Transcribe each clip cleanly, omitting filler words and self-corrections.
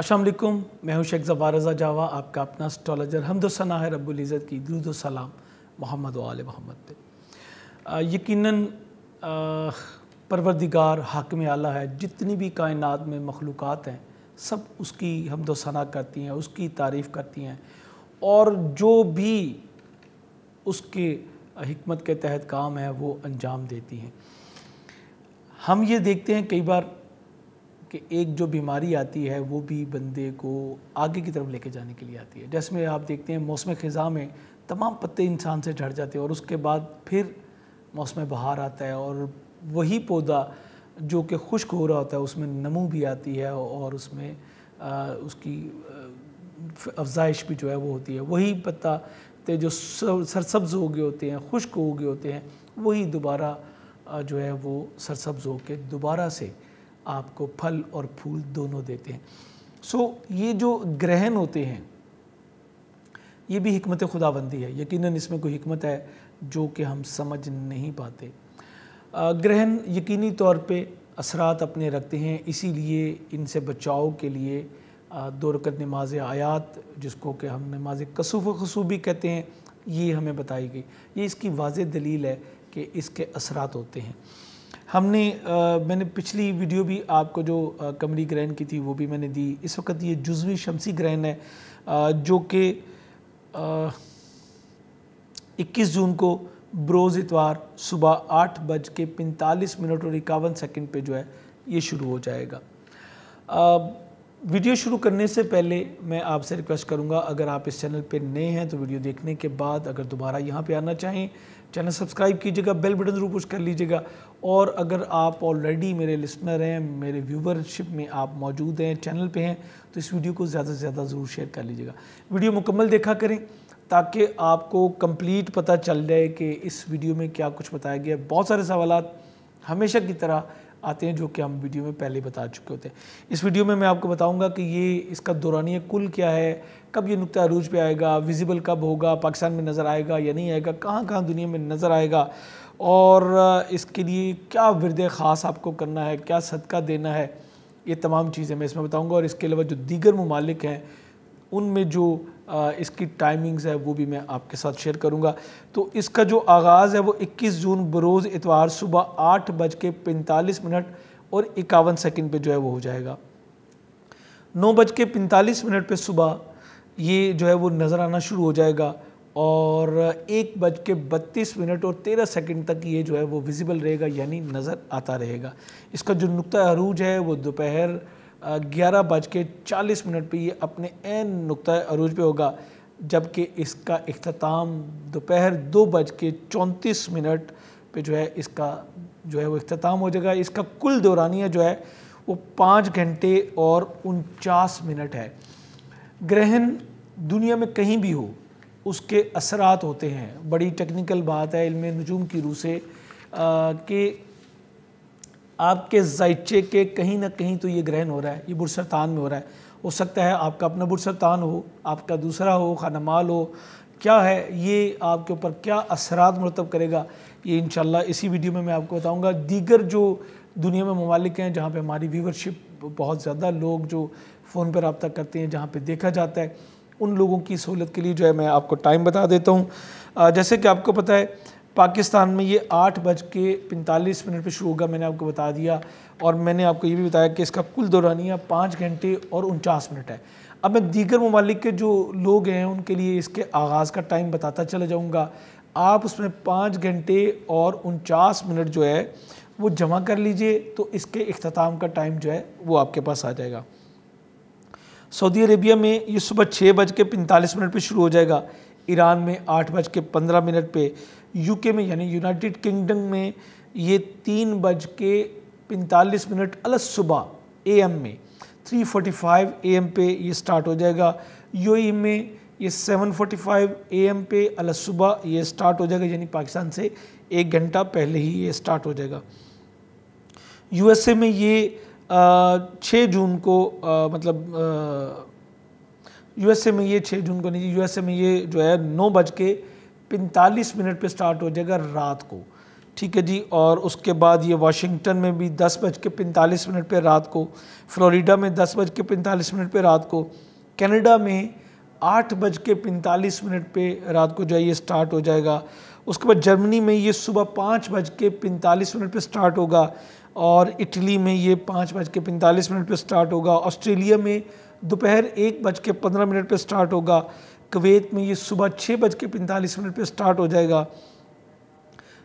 अस्सलाम वालेकुम, मैं हूं शेख ज़फ़ार रज़ा जावा, आपका अपना एस्ट्रोलॉजर। हम्द व सना है रब्बुल इज़्ज़त की, दुरूद व सलाम मोहम्मद व आले मोहम्मद पे। यकीनन परवरदिगार हाकिम आला है। जितनी भी कायनात में मखलूक़ात हैं सब उसकी हम्द व सना करती हैं, उसकी तारीफ़ करती हैं और जो भी उसके हिकमत के तहत काम है वो अंजाम देती हैं। हम ये देखते हैं कई बार कि एक जो बीमारी आती है वो भी बंदे को आगे की तरफ लेके जाने के लिए आती है। जैसे में आप देखते हैं मौसम ख़िज़ा में तमाम पत्ते इंसान से झड़ जाते हैं और उसके बाद फिर मौसम बहार आता है और वही पौधा जो कि खुश्क हो रहा होता है उसमें नमू भी आती है और उसमें उसकी अफजाइश भी जो है वो होती है। वही पत्ता ते जो सरसब्ज़ हो गए होते हैं, खुश्क हो गए होते हैं, वही दोबारा जो है वो सरसब्ज़ हो के दोबारा से आपको फल और फूल दोनों देते हैं। ये जो ग्रहण होते हैं ये भी हिकमत खुदाबंदी है। यकीनन इसमें कोई हिकमत है जो कि हम समझ नहीं पाते। ग्रहण यकीनी तौर पे असरात अपने रखते हैं, इसीलिए इनसे बचाव के लिए 2 रकअत नमाज आयात, जिसको कि हम नमाज कसूफ़ व खसूफ़ भी कहते हैं, ये हमें बताई गई। ये इसकी वाज़ेह दलील है कि इसके असरात होते हैं। मैंने पिछली वीडियो भी आपको जो कमरी ग्रहण की थी वो भी मैंने दी। इस वक्त ये जुज़वी शमसी ग्रहण है जो कि 21 जून को बरोज़ इतवार सुबह 8:45 और 51 सेकंड पे जो है ये शुरू हो जाएगा। वीडियो शुरू करने से पहले मैं आपसे रिक्वेस्ट करूंगा, अगर आप इस चैनल पे नए हैं तो वीडियो देखने के बाद अगर दोबारा यहाँ पे आना चाहें चैनल सब्सक्राइब कीजिएगा, बेल बटन ज़रूर पुश कर लीजिएगा। और अगर आप ऑलरेडी मेरे लिसनर हैं, मेरे व्यूवरशिप में आप मौजूद हैं, चैनल पे हैं, तो इस वीडियो को ज़्यादा से ज़्यादा ज़रूर शेयर कर लीजिएगा। वीडियो मुकम्मल देखा करें ताकि आपको कंप्लीट पता चल जाए कि इस वीडियो में क्या कुछ बताया गया है। बहुत सारे सवालात हमेशा की तरह आते हैं जो कि हम वीडियो में पहले बता चुके होते हैं। इस वीडियो में मैं आपको बताऊंगा कि ये इसका दौरानिया कुल क्या है, कब ये नुक्ता अरूज पे आएगा, विजिबल कब होगा, पाकिस्तान में नज़र आएगा या नहीं आएगा, कहाँ कहाँ दुनिया में नज़र आएगा और इसके लिए क्या विरद ख़ास आपको करना है, क्या सदका देना है, ये तमाम चीज़ें मैं इसमें बताऊँगा। और इसके अलावा जो दीगर ममालिक हैं उनमें जो इसकी टाइमिंग्स है वो भी मैं आपके साथ शेयर करूंगा। तो इसका जो आगाज़ है वो 21 जून बरोज़ इतवार सुबह 8:45 और 51 सेकंड पे जो है वो हो जाएगा। 9:45 पे सुबह ये जो है वो नज़र आना शुरू हो जाएगा और 1:32 और 13 सेकंड तक ये जो है वो विजिबल रहेगा, यानी नज़र आता रहेगा। इसका जो नुक्ता अरूज है वो दोपहर 11:40 पे ये अपने एन नुक्ता अरूज पे होगा, जबकि इसका इख्तिताम दोपहर 2:34 पे जो है इसका जो है वो इख्तिताम हो जाएगा। इसका कुल दौरानिया जो है वो 5 घंटे और 49 मिनट है। ग्रहण दुनिया में कहीं भी हो उसके असरात होते हैं। बड़ी टेक्निकल बात है इल्म नजूम की रूह से कि आपके ज़ायचे के कहीं ना कहीं तो ये ग्रहण हो रहा है, ये बुरसरतान में हो रहा है। हो सकता है आपका अपना बुरसरतान हो, आपका दूसरा हो, खानामाल हो, क्या है ये आपके ऊपर क्या असरात मुरतब करेगा, ये इंशाल्लाह इसी वीडियो में मैं आपको बताऊंगा। दीगर जो दुनिया में ममालिक हैं जहाँ पे हमारी व्यूवरशिप बहुत ज़्यादा लोग जो फ़ोन पर रब्ता करते हैं, जहाँ पे देखा जाता है, उन लोगों की सहूलत के लिए जो है मैं आपको टाइम बता देता हूँ। जैसे कि आपको पता है पाकिस्तान में ये 8:45 पे शुरू होगा, मैंने आपको बता दिया। और मैंने आपको ये भी बताया कि इसका कुल दौरानिया 5 घंटे और 49 मिनट है। अब मैं दीगर ममालिक के जो लोग हैं उनके लिए इसके आगाज़ का टाइम बताता चला जाऊँगा। आप उसमें 5 घंटे और 49 मिनट जो है वो जमा कर लीजिए तो इसके इख्तिताम का टाइम जो है वो आपके पास आ जाएगा। सऊदी अरेबिया में ये सुबह 6:45 पे शुरू हो जाएगा। ईरान में 8:15 पे, यूके में यानी यूनाइटेड किंगडम में ये 3:45 अल सुबह AM में 3:45 AM पे ये स्टार्ट हो जाएगा। यूएई में ये 7:45 AM पे अल सुबह ये स्टार्ट हो जाएगा, यानी पाकिस्तान से 1 घंटा पहले ही ये स्टार्ट हो जाएगा। USA में ये 6 जून को USA में ये 6 जून को नहीं, USA में ये जो है 9:45 पे स्टार्ट हो जाएगा रात को। ठीक है जी। और उसके बाद ये वाशिंगटन में भी 10:45 पे रात को, फ्लोरिडा में 10:45 पे रात को, कनाडा में 8:45 पे रात को जो है ये स्टार्ट हो जाएगा। उसके बाद जर्मनी में ये सुबह 5:45 पे स्टार्ट होगा, और इटली में ये 5:45 पे स्टार्ट होगा। ऑस्ट्रेलिया में दोपहर 1:15 पे स्टार्ट होगा। कुवैत में ये सुबह 6:45 पे स्टार्ट हो जाएगा।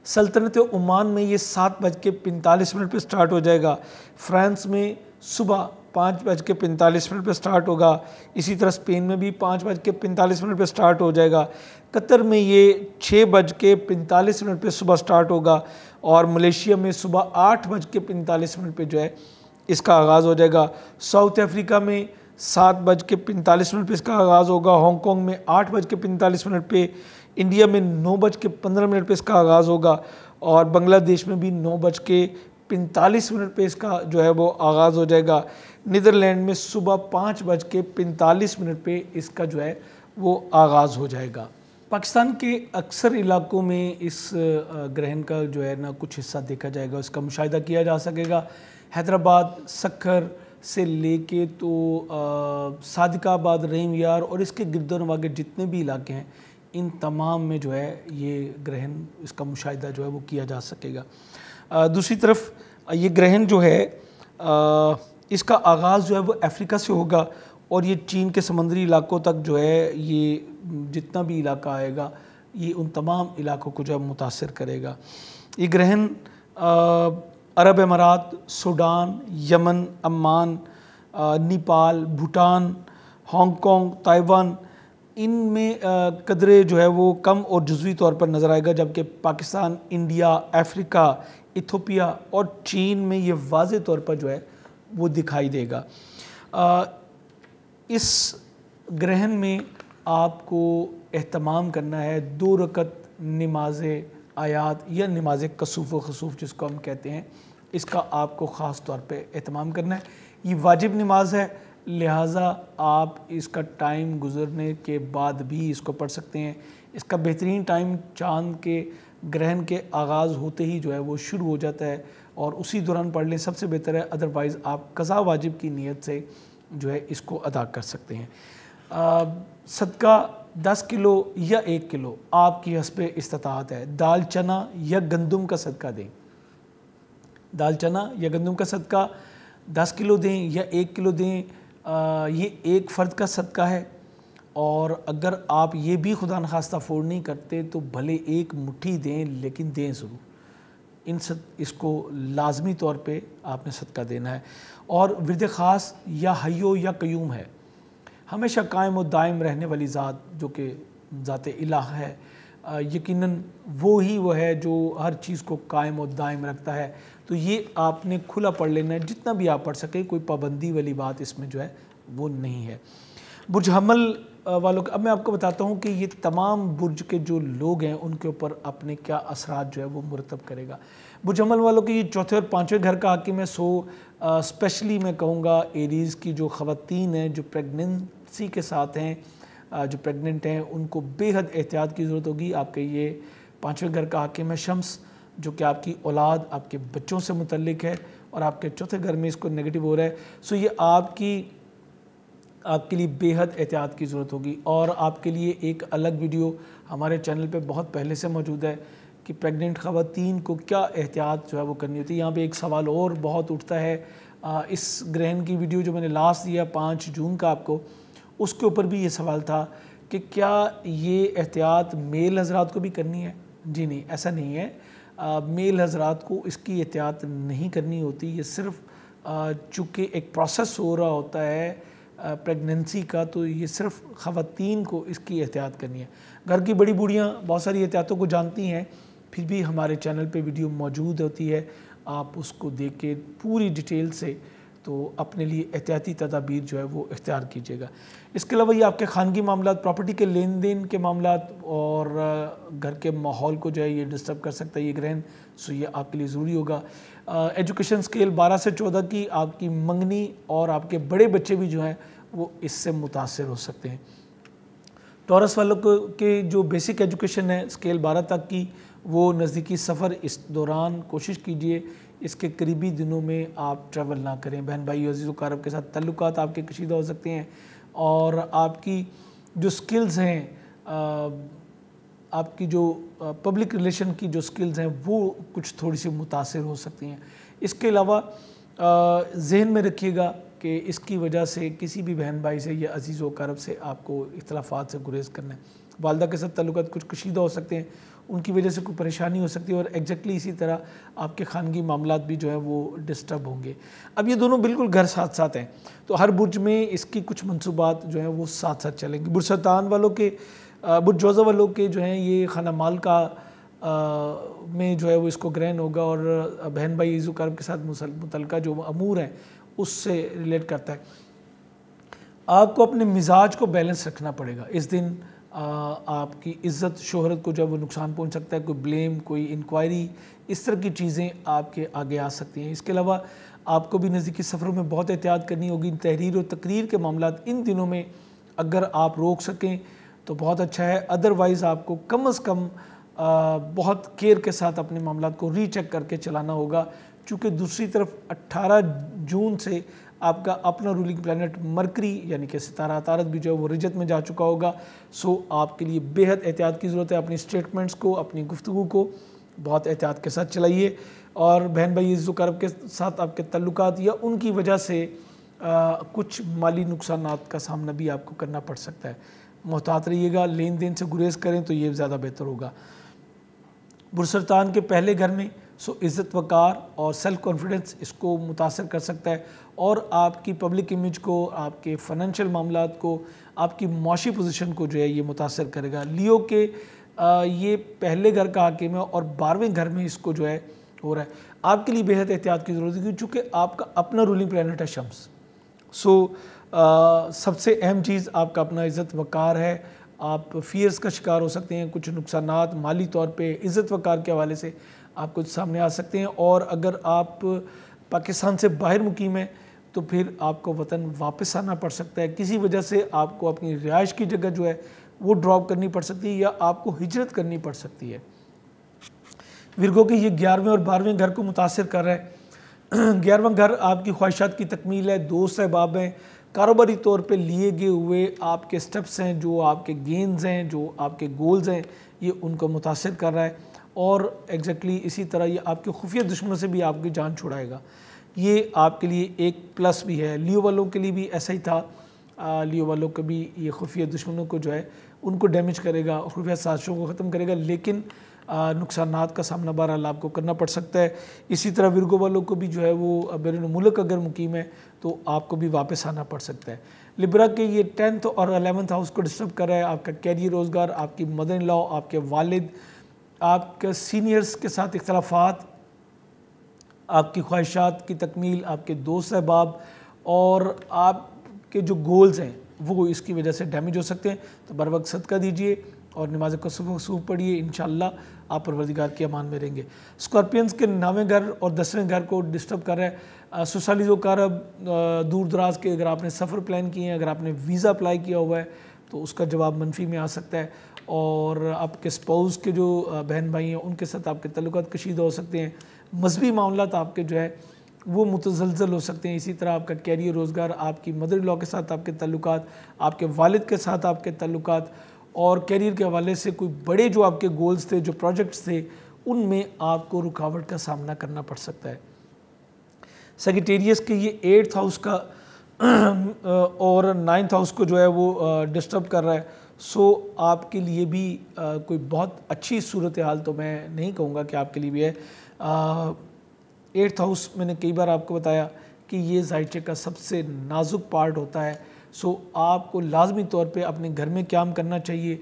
सल्तनत ओमान में ये 7:45 पे स्टार्ट हो जाएगा। फ्रांस में सुबह 5:45 पे स्टार्ट होगा। इसी तरह स्पेन में भी 5:45 पे स्टार्ट हो जाएगा। कतर में ये 6:45 पे सुबह स्टार्ट होगा, और मलेशिया में सुबह 8:45 पे जो है इसका आगाज़ हो जाएगा। साउथ अफ्रीका में 7:45 पे इसका आगाज़ होगा। हांगकॉन्ग में 8:45 पे, इंडिया में 9:15 पे इसका आगाज़ होगा, और बांग्लादेश में भी 9:45 पे इसका जो है वो आगाज़ हो जाएगा। नीदरलैंड में सुबह 5:45 पे इसका जो है वो आगाज़ हो जाएगा। पाकिस्तान के अक्सर इलाकों में इस ग्रहण का जो है ना कुछ हिस्सा देखा जाएगा, उसका मुशाहिदा किया जा सकेगा। हैदराबाद, सक्खर से लेके तो सादिकाबाद, रहीम यार और इसके गिरदोनवा के जितने भी इलाके हैं, इन तमाम में जो है ये ग्रहण, इसका मुशाहिदा जो है वो किया जा सकेगा। दूसरी तरफ ये ग्रहण जो है इसका आगाज़ जो है वो अफ्रीका से होगा, और ये चीन के समुद्री इलाकों तक जो है ये जितना भी इलाका आएगा ये उन तमाम इलाकों को जो है मुतासिर करेगा। ये ग्रहण अरब अमारात, Sudan, Yemen, Amman, Nepal, Bhutan, Hong Kong, Taiwan, इनमें कदरे जो है वो कम और जुज़वी तौर पर नज़र आएगा, जबकि पाकिस्तान, इंडिया, अफ्रीका, इथोपिया और चीन में ये वाज़े तौर पर जो है वो दिखाई देगा। इस ग्रहण में आपको एहतमाम करना है 2 रकत नमाज आयात या नमाज कसूफ़ व खसूफ़ जिसको हम कहते हैं, इसका आपको ख़ास तौर पे एहतमाम करना है। ये वाजिब नमाज है, लिहाजा आप इसका टाइम गुज़रने के बाद भी इसको पढ़ सकते हैं। इसका बेहतरीन टाइम चाँद के ग्रहण के आगाज़ होते ही जो है वो शुरू हो जाता है, और उसी दौरान पढ़ लें सबसे बेहतर है। अदरवाइज़ आप कज़ा वाजिब की नीयत से जो है इसको अदा कर सकते हैं। सदका 10 किलो या 1 किलो आपकी हस्बे इस्तिताअत है। दाल चना या गंदम का सदका दें। दाल चना या गंदम का सदका 10 किलो दें या 1 किलो दें। ये एक फ़र्द का सदका है, और अगर आप ये भी खुदा न खास्ता अफोर्ड नहीं करते तो भले 1 मुट्ठी दें, लेकिन दें ज़रूर। इसको लाजमी तौर पे आपने सदका देना है। और विरद ख़ास या हयो या कयूम है, हमेशा कायम और दायम रहने वाली ज़ात जो कि ज़ात इलाह है, यकीनन वो है जो हर चीज़ को कायम और दायम रखता है। तो ये आपने खुला पढ़ लेना है, जितना भी आप पढ़ सकें, कोई पाबंदी वाली बात इसमें जो है वो नहीं है। बुर्ज हमल वालों के, अब मैं आपको बताता हूँ कि ये तमाम बुर्ज के जो लोग हैं उनके ऊपर अपने क्या असरात जो है वो मुरतब करेगा। बुर्ज हमल वालों के ये चौथे और पाँचवें घर का हाकिम है। स्पेशली मैं कहूँगा एरीज़ की जो ख़वातीन हैं जो प्रेगनेंसी के साथ हैं, जो प्रेग्नेंट हैं, उनको बेहद एहतियात की ज़रूरत होगी। आपके ये पाँचवें घर का हाकिम है शम्स, जो कि आपकी औलाद, आपके बच्चों से मुतल्लिक है, और आपके चौथे घर में इसको नेगेटिव हो रहा है। सो ये आपके लिए बेहद एहतियात की ज़रूरत होगी। और आपके लिए एक अलग वीडियो हमारे चैनल पे बहुत पहले से मौजूद है कि प्रेग्नेंट ख़वातीन को क्या एहतियात जो है वो करनी होती है। यहाँ पे एक सवाल और बहुत उठता है, इस ग्रहण की वीडियो जो मैंने लास्ट दिया 5 जून का आपको, उसके ऊपर भी ये सवाल था कि क्या ये एहतियात मेल हज़रात को भी करनी है। जी नहीं, ऐसा नहीं है। मेल हज़रात को इसकी एहतियात नहीं करनी होती। ये सिर्फ चूँकि एक प्रोसेस हो रहा होता है प्रेगनेंसी का, तो ये सिर्फ ख़वातीन को इसकी एहतियात करनी है। घर की बड़ी बूढ़ियाँ बहुत सारी एहतियातों को जानती हैं, फिर भी हमारे चैनल पे वीडियो मौजूद होती है, आप उसको देख के पूरी डिटेल से तो अपने लिए एहतियाती तदाबीर जो है वो इख्तियार कीजिएगा। इसके अलावा ये आपके खानगी मामला, प्रॉपर्टी के लेन देन के मामला और घर के माहौल को जो है ये डिस्टर्ब कर सकता है ये ग्रहण। सो ये आपके लिए ज़रूरी होगा। एजुकेशन स्केल 12 से 14 की आपकी मंगनी और आपके बड़े बच्चे भी जो हैं वो इससे मुतासिर हो सकते हैं। टॉरस वालों को के जो बेसिक एजुकेशन है स्केल 12 तक की, वो नज़दीकी सफ़र इस दौरान कोशिश कीजिए इसके करीबी दिनों में आप ट्रैवल ना करें। बहन भाई अज़ीज़ वक़ारब के साथ ताल्लुकात आपके कशीदा हो सकते हैं और आपकी जो स्किल्स हैं, आपकी जो पब्लिक रिलेशन की जो स्किल्स हैं वो कुछ थोड़ी सी मुतासिर हो सकती हैं। इसके अलावा जहन में रखिएगा कि इसकी वजह से किसी भी बहन भाई से या अजीज़ व अक़ारब से आपको इख्तिलाफ़ात से गुरेज़ करना है। वालदा के साथ ताल्लुकात कुछ कशीदा हो सकते हैं, उनकी वजह से कोई परेशानी हो सकती है और एग्जैक्टली इसी तरह आपके ख़ानगी मामलात भी जो है वो डिस्टर्ब होंगे। अब ये दोनों बिल्कुल घर साथ साथ हैं, तो हर बुर्ज में इसकी कुछ मनसूबात जो हैं वो साथ साथ चलेंगे। बुर्ज सरतान वालों के, बुर्ज जोज़ा वालों के जो हैं ये खाना माल का में जो है वो इसको ग्रहण होगा और बहन भाई अज़ीज़ व अक़ारब के साथ मुतल्लिका जो अमूर हैं उससे रिलेट करता है। आपको अपने मिजाज को बैलेंस रखना पड़ेगा। इस दिन आपकी इज़्ज़त शोहरत को जब वो नुकसान पहुंच सकता है, कोई ब्लेम, कोई इंक्वायरी, इस तरह की चीज़ें आपके आगे आ सकती हैं। इसके अलावा आपको भी नज़दीकी सफ़रों में बहुत एहतियात करनी होगी। तहरीर और तकरीर के मामलात इन दिनों में अगर आप रोक सकें तो बहुत अच्छा है, अदरवाइज़ आपको कम अज़ कम बहुत केयर के साथ अपने मामलात को रीचेक करके चलाना होगा, चूँकि दूसरी तरफ 18 जून से आपका अपना रूलिंग प्लैनेट मरकरी यानी कि सितारा अतारत भी जो है वो रिजत में जा चुका होगा। सो आपके लिए बेहद एहतियात की ज़रूरत है। अपनी स्टेटमेंट्स को, अपनी गुफ्तगू को बहुत एहतियात के साथ चलाइए और बहन भाई अज़ीज़ व अक़ारब के साथ आपके तल्लुकात या उनकी वजह से कुछ माली नुकसानात का सामना भी आपको करना पड़ सकता है। मोहतात रहिएगा, लेन देन से गुरेज़ करें तो ये ज़्यादा बेहतर होगा। बुर्ज सरतान के पहले घर में इज़्ज़त वक़ार और सेल्फ़ कॉन्फिडेंस इसको मुतासर कर सकता है और आपकी पब्लिक इमेज को, आपके फ़ाइनेंशियल मामलात को, आपकी माशी पोजीशन को जो है ये मुतासर करेगा। लियो के ये पहले घर का हाकिम है और 12वें घर में इसको जो है हो रहा है। आपके लिए बेहद एहतियात की ज़रूरत है चूँकि आपका अपना रूलिंग प्लैनेट है शम्स। सबसे अहम चीज़ आपका अपना इज़्ज़त वक़ार है। आप फ़ियर्स का शिकार हो सकते हैं, कुछ नुकसानात माली तौर पे इज़्ज़त वक़ार के हवाले से आपको सामने आ सकते हैं और अगर आप पाकिस्तान से बाहर मुकीम हैं तो फिर आपको वतन वापस आना पड़ सकता है। किसी वजह से आपको अपनी रिहाइश की जगह जो है वो ड्रॉप करनी पड़ सकती है या आपको हिजरत करनी पड़ सकती है। विरगो के ये 11वें और 12वें घर को मुतासिर कर रहा है। 11वां घर आपकी ख्वाहिशात की तकमील है, दोस्त अहबाब हैं, कारोबारी तौर पे लिए गए हुए आपके स्टेप्स हैं, जो आपके गेंस हैं, जो आपके गोल्स हैं, ये उनको मुतासिर कर रहा है और एग्जैक्टली इसी तरह ये आपके खुफिया दुश्मनों से भी आपकी जान छुड़ाएगा। ये आपके लिए एक प्लस भी है। लियो वालों के लिए भी ऐसा ही था। लियो वालों को भी ये खुफिया दुश्मनों को जो है उनको डैमेज करेगा, खुफिया साजिशों को ख़त्म करेगा, लेकिन नुकसानात का सामना बहरहाल आपको करना पड़ सकता है। इसी तरह विरगो वालों को भी जो है वो बैरून मुल्क अगर मुकीम है तो आपको भी वापस आना पड़ सकता है। लिब्रा के ये 10th और 11th हाउस को डिस्टर्ब कर रहा है। आपका कैरियर, रोज़गार, आपकी मदर इन लॉ, आपके वालिद, आपके सीनियर्स के साथ इख्तलाफात, आपकी ख्वाहिशात की तकमील, आपके दोस्त अहबाब और आपके जो गोल्स हैं वो इसकी वजह से डैमेज हो सकते हैं। तो बर वक्त सदका दीजिए और नमाज कसूफ पढ़िए, इंशाअल्लाह आप परवरदिगार के अमान में रहेंगे। स्कॉर्पियंस के 9वें घर और 10वें घर को डिस्टर्ब कर रहा है। सोसालिज़ वक़ारब, दूर दराज के अगर आपने सफ़र प्लान किए हैं, अगर आपने वीज़ा अप्लाई किया हुआ है तो उसका जवाब मनफी में आ सकता है और आपके स्पाउस के जो बहन भाई हैं उनके साथ आपके तल्लुकात कशीदा हो सकते हैं। मजहबी मामलात आपके जो है वो मुतज़लज़ल हो सकते हैं। इसी तरह आपका कैरियर, रोज़गार, आपकी मदर इन लॉ के साथ आपके तल्लुकात, आपके वालिद के साथ आपके तल्लुकात और कैरियर के हवाले से कोई बड़े जो आपके गोल्स थे, जो प्रोजेक्ट्स थे, उनमें आपको रुकावट का सामना करना पड़ सकता है। सेक्रेटेरियस के ये 8th हाउस का और 9th हाउस को जो है वो डिस्टर्ब कर रहा है। आपके लिए भी कोई बहुत अच्छी सूरत हाल तो मैं नहीं कहूँगा कि आपके लिए भी है। 8th हाउस मैंने कई बार आपको बताया कि ये ज़ायचे का सबसे नाजुक पार्ट होता है। आपको लाजमी तौर पे अपने घर में क़याम करना चाहिए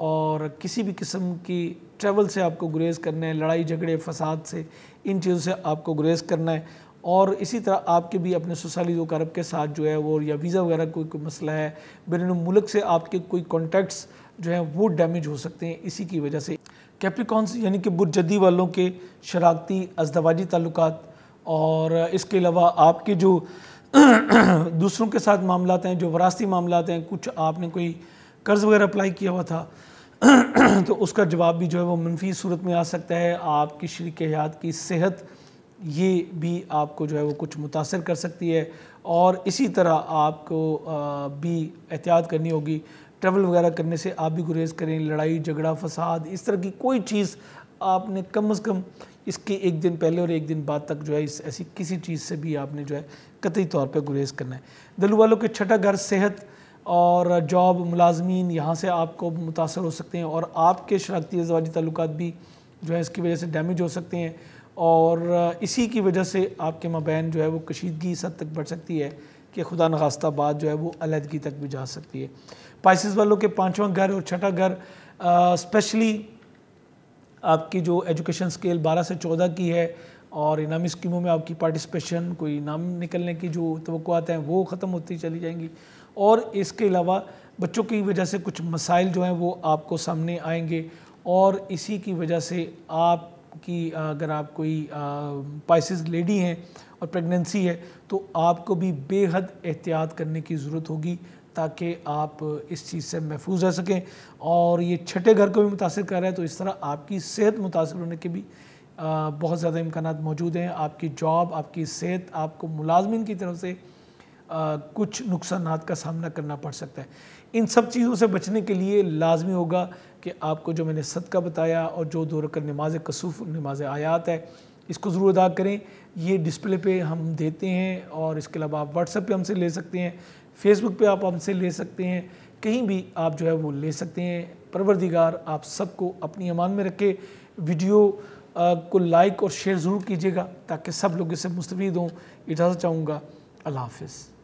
और किसी भी किस्म की ट्रैवल से आपको गुरेज़ करना है, लड़ाई झगड़े फसाद से, इन चीज़ों से आपको गुरेज़ करना है। और इसी तरह आपके भी अपने सोसालिज़ वक़ारब के साथ जो है वो या वीज़ा वगैरह कोई मसला है, बैरून मुल्क से आपके कोई कॉन्टैक्ट्स जो हैं वो डैमेज हो सकते हैं इसी की वजह से। कैप्रिकॉन्स यानी कि बुर्जदी वालों के शराकती अज़दवाजी ताल्लुकात और इसके अलावा आपके जो दूसरों के साथ मामलात हैं, जो वरासती मामलात हैं, कुछ आपने कोई कर्ज़ वगैरह अप्लाई किया हुआ था तो उसका जवाब भी जो है वो मनफी सूरत में आ सकता है। आपकी शरीक हयात की सेहत ये भी आपको जो है वो कुछ मुतासर कर सकती है, और इसी तरह आपको भी एहतियात करनी होगी। ट्रैवल वगैरह करने से आप भी गुरेज करें। लड़ाई झगड़ा फसाद इस तरह की कोई चीज़ आपने कम से कम इसके एक दिन पहले और एक दिन बाद तक जो है इस ऐसी किसी चीज़ से भी आपने जो है कतई तौर पर गुरेज करना है। दलू वालों के छठा घर सेहत और जॉब, मुलाजमीन, यहाँ से आपको मुतासर हो सकते हैं, और आपके शराकती अज़वाजी ताल्लुकात भी जो है इसकी वजह से डैमेज हो सकते हैं, और इसी की वजह से आपके माबैन जो है वो कशीदगी इस हद तक बढ़ सकती है कि खुदा न खास्ता बात जो है वो अलहदगी तक भी जा सकती है। पाइसेस वालों के पाँचवां घर और छठा घर स्पेशली आपकी जो एजुकेशन स्केल 12 से 14 की है, और इनामी स्कीमों में आपकी पार्टिसिपेशन, कोई इनाम निकलने की जो तवक्कुआत हैं वो ख़त्म होती चली जाएंगी, और इसके अलावा बच्चों की वजह से कुछ मसाइल जो हैं वो आपको सामने आएंगे, और इसी की वजह से आपकी अगर आप कोई पाइसेस लेडी हैं और प्रेगनेंसी है तो आपको भी बेहद एहतियात करने की ज़रूरत होगी ताकि आप इस चीज़ से महफूज रह सकें। और ये छठे घर को भी मुतासिर कर रहा है, तो इस तरह आपकी सेहत मुतासिर होने के भी बहुत ज़्यादा इम्कानात मौजूद हैं। आपकी जॉब, आपकी सेहत, आपको मुलाजमिन की तरफ से कुछ नुकसानात का सामना करना पड़ सकता है। इन सब चीज़ों से बचने के लिए लाजमी होगा कि आपको जो मैंने सदका बताया और जो 2 रकात नमाज कसूफ, नमाज आयात है, इसको ज़रूर अदा करें। ये डिस्प्ले पे हम देते हैं, और इसके अलावा आप व्हाट्सएप पे हमसे ले सकते हैं, फेसबुक पे आप हमसे ले सकते हैं, कहीं भी आप जो है वो ले सकते हैं। परवरदिगार आप सबको अपनी अमान में रखे। वीडियो को लाइक और शेयर ज़रूर कीजिएगा ताकि सब लोग इससे मुस्तफ़ीद हों। इजाज़त चाहूँगा। अल्लाह हाफ़िज़।